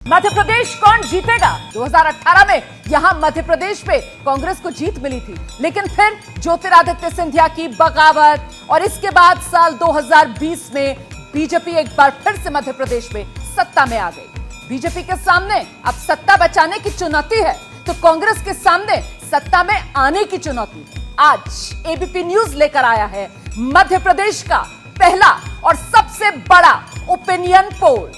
मध्य प्रदेश कौन जीतेगा? 2018 में यहां मध्य प्रदेश में कांग्रेस को जीत मिली थी, लेकिन फिर ज्योतिरादित्य सिंधिया की बगावत और इसके बाद साल 2020 में बीजेपी एक बार फिर से मध्य प्रदेश में सत्ता में आ गई। बीजेपी के सामने अब सत्ता बचाने की चुनौती है, तो कांग्रेस के सामने सत्ता में आने की चुनौती। आज एबीपी न्यूज लेकर आया है मध्य प्रदेश का पहला और सबसे बड़ा ओपिनियन पोल।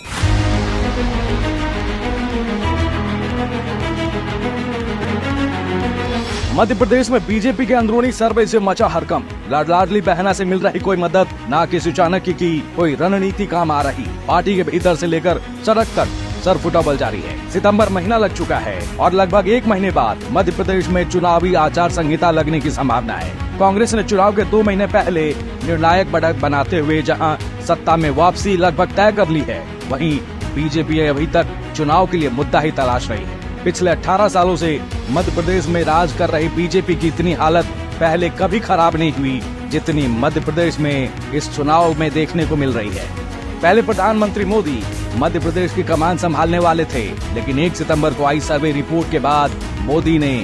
मध्य प्रदेश में बीजेपी के अंदरूनी सर्वे से मचा हड़कंप। लाडली बहना से मिल रही कोई मदद, ना किसी चाणक्य की कोई रणनीति काम आ रही। पार्टी के भीतर से लेकर सड़क तक सरफुटाबल जारी है। सितंबर महीना लग चुका है और लगभग एक महीने बाद मध्य प्रदेश में चुनावी आचार संहिता लगने की संभावना है। कांग्रेस ने चुनाव के 2 महीने पहले निर्णायक बढ़त बनाते हुए जहां सत्ता में वापसी लगभग तय कर ली है, वहीं बीजेपी अभी तक चुनाव के लिए मुद्दा ही तलाश रही है। पिछले 18 सालों से मध्य प्रदेश में राज कर रही बीजेपी की इतनी हालत पहले कभी खराब नहीं हुई जितनी मध्य प्रदेश में इस चुनाव में देखने को मिल रही है। पहले प्रधानमंत्री मोदी मध्य प्रदेश की कमान संभालने वाले थे, लेकिन 1 सितंबर को आई सर्वे रिपोर्ट के बाद मोदी ने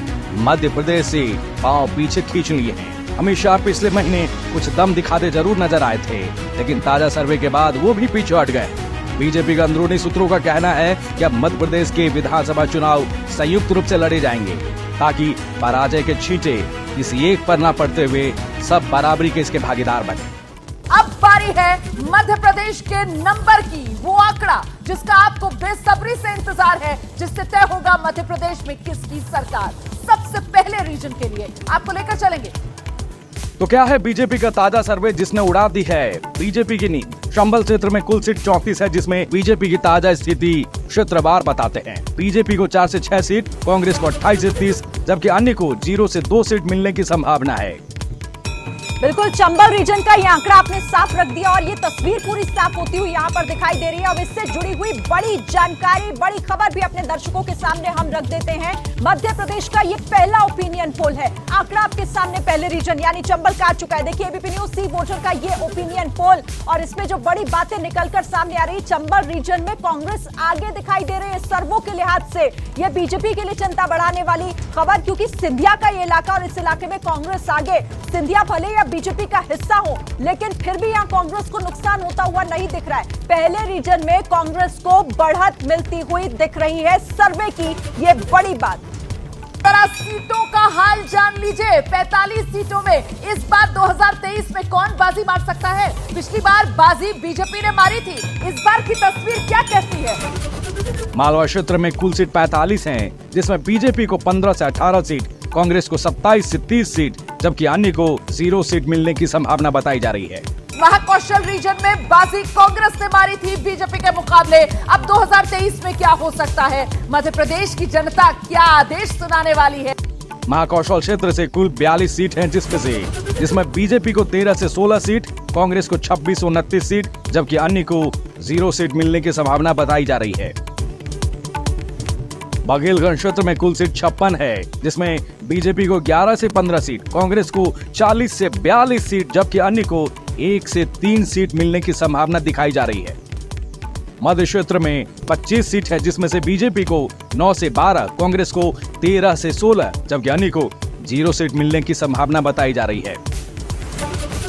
मध्य प्रदेश से पांव पीछे खींच लिए हैं। अमित शाह पिछले महीने कुछ दम दिखाते जरूर नजर आए थे, लेकिन ताजा सर्वे के बाद वो भी पीछे हट गए। बीजेपी के अंदरूनी सूत्रों का कहना है कि अब मध्य प्रदेश के विधानसभा चुनाव संयुक्त रूप से लड़े जाएंगे, ताकि पराजय के छींटे किसी एक पर न पड़ते हुए सब बराबरी के इसके भागीदार बने। अब बारी है मध्य प्रदेश के नंबर की, वो आंकड़ा जिसका आपको बेसब्री से इंतजार है, जिससे तय होगा मध्य प्रदेश में किसकी सरकार। सबसे पहले रीजन के लिए आपको लेकर चलेंगे। तो क्या है बीजेपी का ताजा सर्वे जिसने उड़ा दी है बीजेपी की नींद। चंबल क्षेत्र में कुल सीट 34 है, जिसमें बीजेपी की ताजा स्थिति क्षेत्रवार बताते हैं। बीजेपी को 4 से 6 सीट, कांग्रेस को 28 से 30, जबकि अन्य को 0 से 2 सीट मिलने की संभावना है। बिल्कुल, चंबल रीजन का ये आंकड़ा आपने साफ रख दिया और ये तस्वीर पूरी साफ होती हुई यहाँ पर दिखाई दे रही है। अब इससे जुड़ी हुई बड़ी जानकारी, बड़ी खबर भी अपने दर्शकों के सामने हम रख देते हैं। मध्य प्रदेश का ये पहला ओपिनियन पोल है। आंकड़ा आपके सामने पहले रीजन यानी चंबल का आ चुका है। देखिए एबीपी न्यूज सी वोटर का ये ओपिनियन पोल, और इसमें जो बड़ी बातें निकलकर सामने आ रही, चंबल रीजन में कांग्रेस आगे दिखाई दे रही है सर्वों के लिहाज से। ये बीजेपी के लिए चिंता बढ़ाने वाली खबर, क्योंकि सिंधिया का ये इलाका और इस इलाके में कांग्रेस आगे। सिंधिया भले या बीजेपी का हिस्सा हो, लेकिन फिर भी यहाँ कांग्रेस को नुकसान होता हुआ नहीं दिख रहा है। पहले रीजन में कांग्रेस को बढ़त मिलती हुई दिख रही है। सर्वे की ये बड़ी बात। सीटों का हाल जान लीजिए। 45 सीटों में इस बार 2023 में कौन बाजी मार सकता है? पिछली बार बाजी बीजेपी ने मारी थी, इस बार की तस्वीर क्या कहती है? मालवा क्षेत्र में कुल सीट 45 हैं, जिसमें बीजेपी को 15 से 18 सीट, कांग्रेस को 27 से 30 सीट, जबकि अन्य को 0 सीट मिलने की संभावना बताई जा रही है। महाकौशल रीजन में बाजी कांग्रेस ने मारी थी बीजेपी के मुकाबले। अब 2023 में क्या हो सकता है? मध्य प्रदेश की जनता क्या आदेश सुनाने वाली है? महाकौशल क्षेत्र से कुल 42 सीट हैं, जिसमें बीजेपी को 13 से 16 सीट, कांग्रेस को 26 से 29 सीट, जबकि अन्य को 0 सीट मिलने की संभावना बताई जा रही है। बघेलगंज क्षेत्र में कुल सीट 56 है, जिसमें बीजेपी को 11 से 15 सीट, कांग्रेस को 40 से 42 सीट, जबकि अन्य को 1 से 3 सीट मिलने की संभावना दिखाई जा रही है। मध्य क्षेत्र में 25 सीट है, जिसमें से बीजेपी को 9 से 12, कांग्रेस को 13 से 16, जबकि अन्य को 0 सीट मिलने की संभावना बताई जा रही है।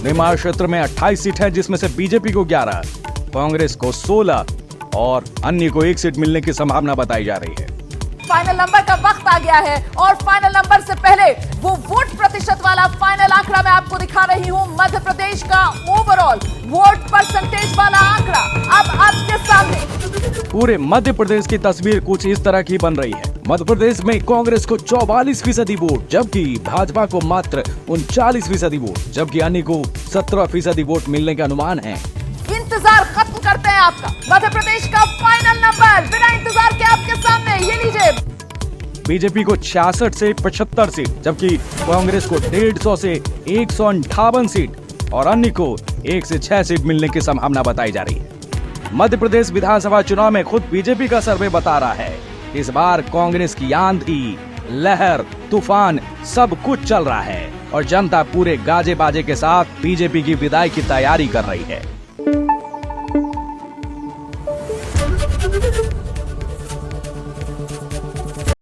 निमाड़ क्षेत्र में 28 सीट है, जिसमें से बीजेपी को 11, कांग्रेस को 16 और अन्य को 1 सीट मिलने की संभावना बताई जा रही है। फाइनल नंबर का वक्त आ गया है और फाइनल नंबर से पहले वो वोट प्रतिशत वाला फाइनल आंकड़ा मैं आपको दिखा रही हूं। मध्य प्रदेश का ओवरऑल वोट परसेंटेज वाला आंकड़ा अब आपके सामने। पूरे मध्य प्रदेश की तस्वीर कुछ इस तरह की बन रही है। मध्य प्रदेश में कांग्रेस को 44% वोट, जबकि भाजपा को मात्र 39% वोट, जबकि अन्य को 17% वोट मिलने का अनुमान है। इंतजार खत्म करते हैं आपका। मध्य प्रदेश का फाइनल नंबर बिना इंतजार के आपके सामने, ये लीजिए। बीजेपी को 66 से 75 सीट, जबकि कांग्रेस को 150 से 158 सीट और अन्य को 1 से 6 सीट मिलने की संभावना बताई जा रही है। मध्य प्रदेश विधानसभा चुनाव में खुद बीजेपी का सर्वे बता रहा है इस बार कांग्रेस की आंधी, लहर, तूफान सब कुछ चल रहा है और जनता पूरे गाजे बाजे के साथ बीजेपी की विदाई की तैयारी कर रही है।